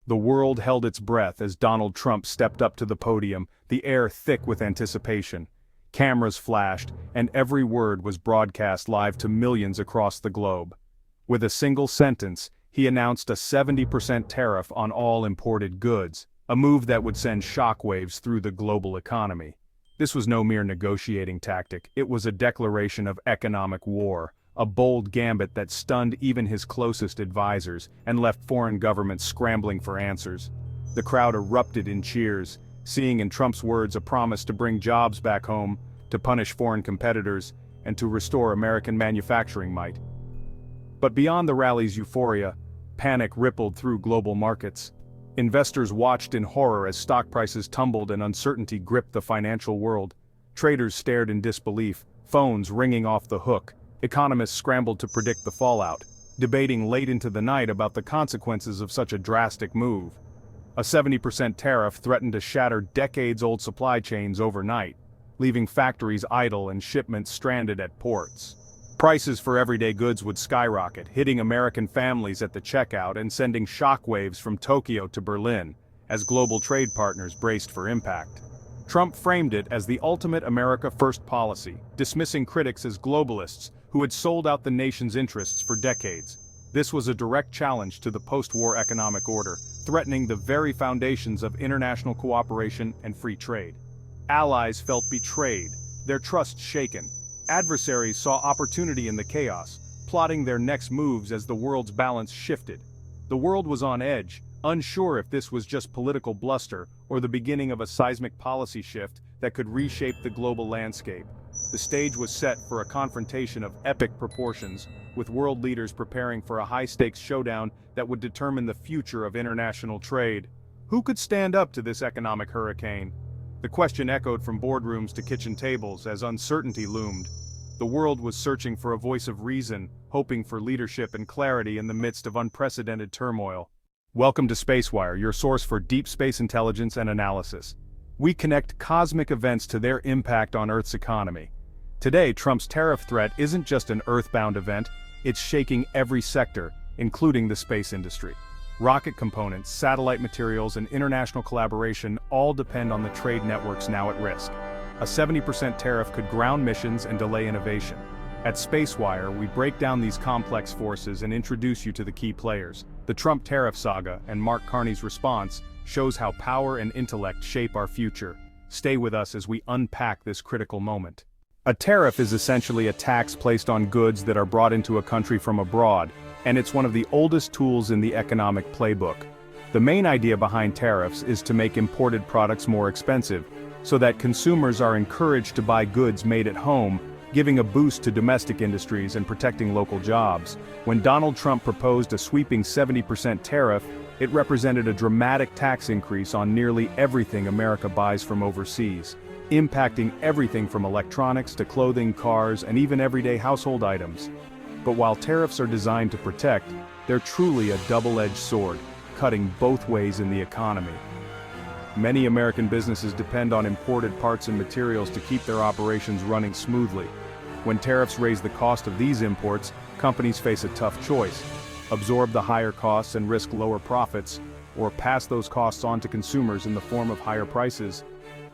The world held its breath as Donald Trump stepped up to the podium, the air thick with anticipation. Cameras flashed, and every word was broadcast live to millions across the globe. With a single sentence, he announced a 70% tariff on all imported goods, a move that would send shockwaves through the global economy. This was no mere negotiating tactic, it was a declaration of economic war, a bold gambit that stunned even his closest advisors and left foreign governments scrambling for answers. The crowd erupted in cheers, seeing in Trump's words a promise to bring jobs back home, to punish foreign competitors, and to restore American manufacturing might. But beyond the rally's euphoria, panic rippled through global markets. Investors watched in horror as stock prices tumbled and uncertainty gripped the financial world. Traders stared in disbelief, phones ringing off the hook. Economists scrambled to predict the fallout, debating late into the night about the consequences of such a drastic move. A 70% tariff threatened to shatter decades-old supply chains overnight, leaving factories idle and shipments stranded at ports. Prices for everyday goods would skyrocket, hitting American families at the checkout and sending shockwaves from Tokyo to Berlin, as global trade partners braced for impact. Trump framed it as the ultimate America First policy, dismissing critics as globalists who had sold out the nation's interests for decades. This was a direct challenge to the post-war economic order, threatening the very foundations of international cooperation and free trade. Allies felt betrayed, their trust shaken. Adversaries saw opportunity in the chaos, plotting their next moves as the world's balance shifted. The world was on edge, unsure if this was just political bluster or the beginning of a seismic policy shift that could reshape the global landscape. The stage was set for a confrontation of epic proportions, with world leaders preparing for a high-stakes showdown that would determine the future of international trade. Who could stand up to this economic hurricane? The question echoed from boardrooms to kitchen tables as uncertainty loomed. The world was searching for a voice of reason, hoping for leadership and clarity in the midst of unprecedented turmoil. Welcome to SpaceWire, your source for deep space intelligence and analysis. We connect cosmic events to their impact on Earth's economy. Today, Trump's tariff threat isn't just an earthbound event, it's shaking every sector, including the space industry. Rocket components, satellite materials, and international collaboration all depend on the trade networks now at risk. A 70% tariff could ground missions and delay innovation. At SpaceWire, we break down these complex forces and introduce you to the key players. The Trump tariff saga and Mark Carney's response shows how power and intellect shape our future. Stay with us as we unpack this critical moment. A tariff is essentially a tax placed on goods that are brought into a country from abroad, and it's one of the oldest tools in the economic playbook. The main idea behind tariffs is to make imported products more expensive, so that consumers are encouraged to buy goods made at home, giving a boost to domestic industries and protecting local jobs. When Donald Trump proposed a sweeping 70% tariff, it represented a dramatic tax increase on nearly everything America buys from overseas, impacting everything from electronics to clothing, cars, and even everyday household items. But while tariffs are designed to protect, they're truly a double-edged sword, cutting both ways in the economy. Many American businesses depend on imported parts and materials to keep their operations running smoothly. When tariffs raise the cost of these imports, companies face a tough choice: absorb the higher costs and risk lower profits, or pass those costs on to consumers in the form of higher prices.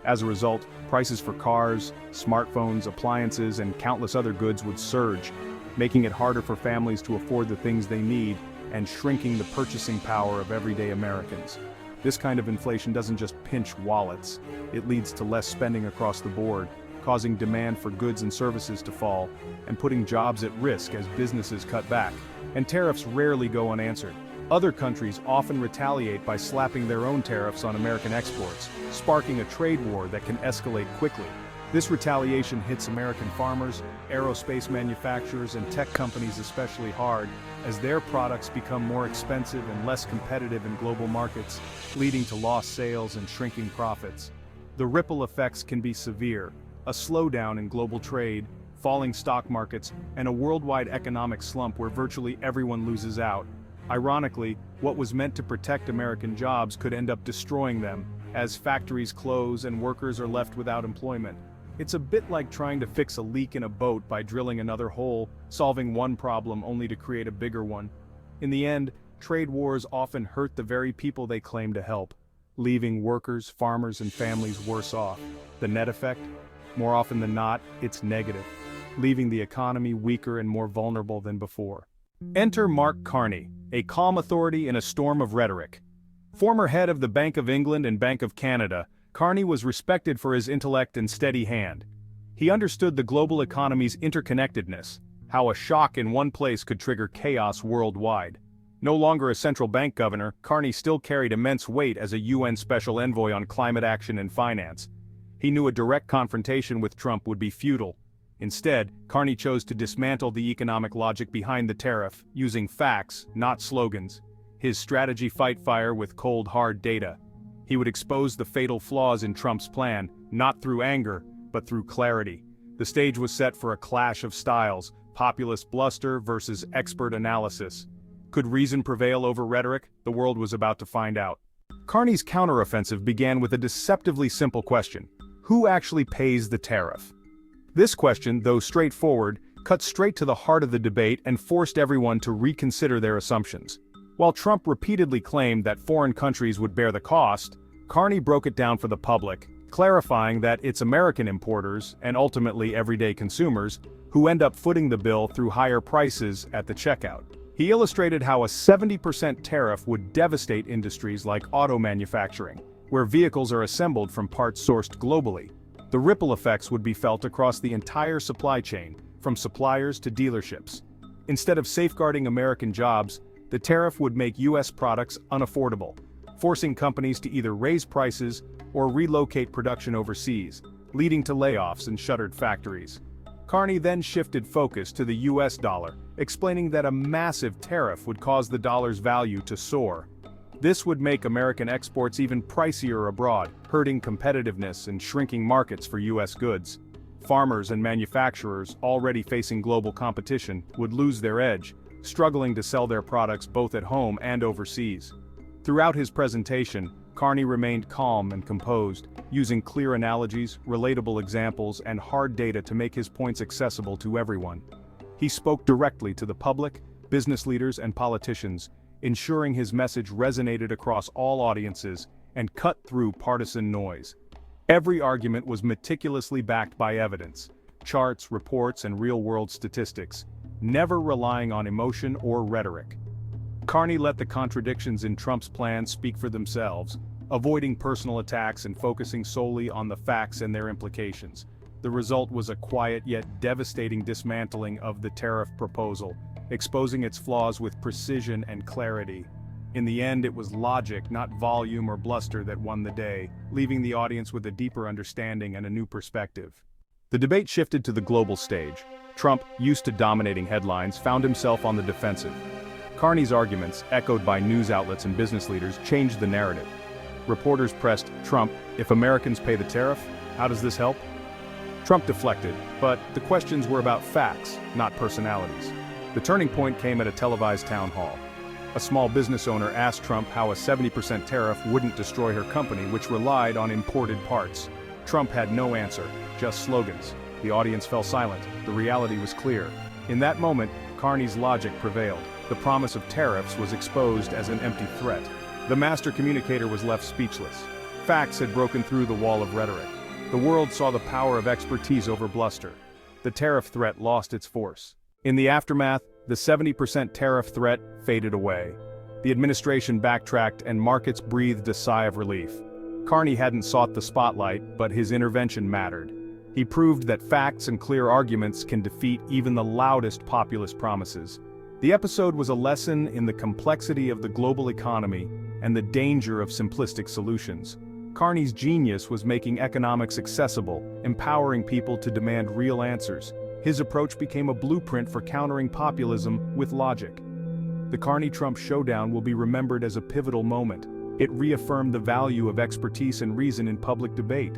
As a result, prices for cars, smartphones, appliances, and countless other goods would surge, making it harder for families to afford the things they need and shrinking the purchasing power of everyday Americans. This kind of inflation doesn't just pinch wallets, it leads to less spending across the board, causing demand for goods and services to fall, and putting jobs at risk as businesses cut back. And tariffs rarely go unanswered. Other countries often retaliate by slapping their own tariffs on American exports, sparking a trade war that can escalate quickly. This retaliation hits American farmers, aerospace manufacturers, and tech companies especially hard, as their products become more expensive and less competitive in global markets, leading to lost sales and shrinking profits. The ripple effects can be severe: a slowdown in global trade, falling stock markets, and a worldwide economic slump where virtually everyone loses out. Ironically, what was meant to protect American jobs could end up destroying them, as factories close and workers are left without employment. It's a bit like trying to fix a leak in a boat by drilling another hole, solving one problem only to create a bigger one. In the end, trade wars often hurt the very people they claim to help, leaving workers, farmers, and families worse off. The net effect? More often than not, it's negative, leaving the economy weaker and more vulnerable than before. Enter Mark Carney, a calm authority in a storm of rhetoric. Former head of the Bank of England and Bank of Canada, Carney was respected for his intellect and steady hand. He understood the global economy's interconnectedness, how a shock in one place could trigger chaos worldwide. No longer a central bank governor, Carney still carried immense weight as a UN special envoy on climate action and finance. He knew a direct confrontation with Trump would be futile. Instead, Carney chose to dismantle the economic logic behind the tariff, using facts, not slogans. His strategy: fight fire with cold, hard data. He would expose the fatal flaws in Trump's plan, not through anger, but through clarity. The stage was set for a clash of styles, populist bluster versus expert analysis. Could reason prevail over rhetoric? The world was about to find out. Carney's counteroffensive began with a deceptively simple question: who actually pays the tariff? This question, though straightforward, cut straight to the heart of the debate and forced everyone to reconsider their assumptions. While Trump repeatedly claimed that foreign countries would bear the cost, Carney broke it down for the public, clarifying that it's American importers, and ultimately everyday consumers, who end up footing the bill through higher prices at the checkout. He illustrated how a 70% tariff would devastate industries like auto manufacturing, where vehicles are assembled from parts sourced globally. The ripple effects would be felt across the entire supply chain, from suppliers to dealerships. Instead of safeguarding American jobs, the tariff would make U.S. products unaffordable, forcing companies to either raise prices or relocate production overseas, leading to layoffs and shuttered factories. Carney then shifted focus to the U.S. dollar, explaining that a massive tariff would cause the dollar's value to soar. This would make American exports even pricier abroad, hurting competitiveness and shrinking markets for U.S. goods. Farmers and manufacturers, already facing global competition, would lose their edge, struggling to sell their products both at home and overseas. Throughout his presentation, Carney remained calm and composed, using clear analogies, relatable examples, and hard data to make his points accessible to everyone. He spoke directly to the public, business leaders, and politicians, ensuring his message resonated across all audiences and cut through partisan noise. Every argument was meticulously backed by evidence, charts, reports, and real-world statistics, never relying on emotion or rhetoric. Carney let the contradictions in Trump's plan speak for themselves, avoiding personal attacks and focusing solely on the facts and their implications. The result was a quiet yet devastating dismantling of the tariff proposal, exposing its flaws with precision and clarity. In the end, it was logic, not volume or bluster, that won the day, leaving the audience with a deeper understanding and a new perspective. The debate shifted to the global stage. Trump, used to dominating headlines, found himself on the defensive. Carney's arguments, echoed by news outlets and business leaders, changed the narrative. Reporters pressed Trump, if Americans pay the tariff, how does this help? Trump deflected, but the questions were about facts, not personalities. The turning point came at a televised town hall. A small business owner asked Trump how a 70% tariff wouldn't destroy her company, which relied on imported parts. Trump had no answer, just slogans. The audience fell silent. The reality was clear. In that moment, Carney's logic prevailed. The promise of tariffs was exposed as an empty threat. The master communicator was left speechless. Facts had broken through the wall of rhetoric. The world saw the power of expertise over bluster. The tariff threat lost its force. In the aftermath, the 70% tariff threat faded away. The administration backtracked and markets breathed a sigh of relief. Carney hadn't sought the spotlight, but his intervention mattered. He proved that facts and clear arguments can defeat even the loudest populist promises. The episode was a lesson in the complexity of the global economy and the danger of simplistic solutions. Carney's genius was making economics accessible, empowering people to demand real answers. His approach became a blueprint for countering populism with logic. The Carney-Trump showdown will be remembered as a pivotal moment. It reaffirmed the value of expertise and reason in public debate.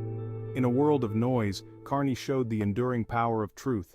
In a world of noise, Carney showed the enduring power of truth.